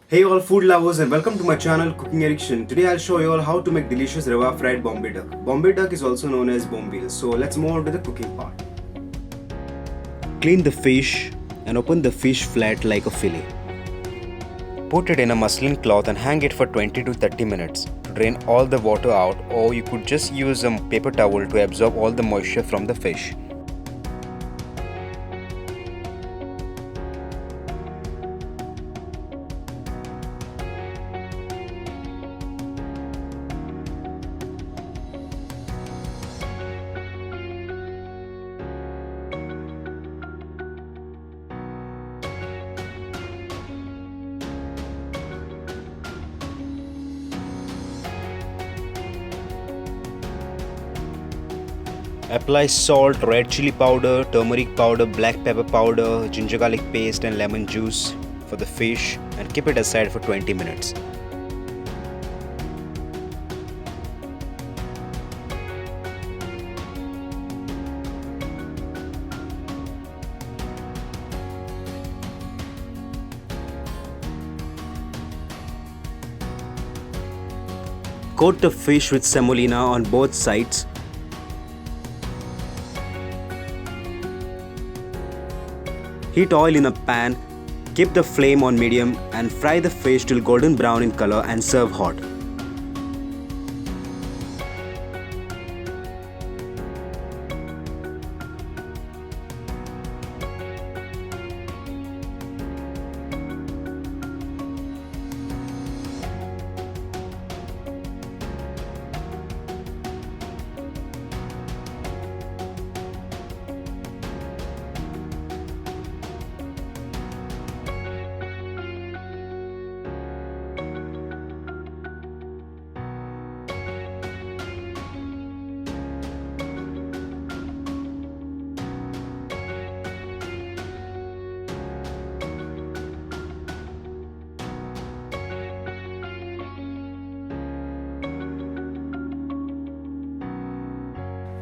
Hey all food lovers and welcome to my channel Cooking Addiction. Today I'll show you all how to make delicious Rawa fried Bombay duck. Bombay duck is also known as Bombil. So let's move on to the cooking part. Clean the fish and open the fish flat like a fillet. Put it in a muslin cloth and hang it for 20 to 30 minutes to drain all the water out, or you could just use a paper towel to absorb all the moisture from the fish. Apply salt, red chilli powder, turmeric powder, black pepper powder, ginger garlic paste and lemon juice for the fish and keep it aside for 20 minutes. Coat the fish with semolina on both sides. Heat oil in a pan, keep the flame on medium and fry the fish till golden brown in color and serve hot.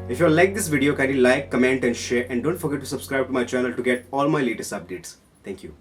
If you like this video, kindly like, comment and share, and don't forget to subscribe to my channel to get all my latest updates. Thank you.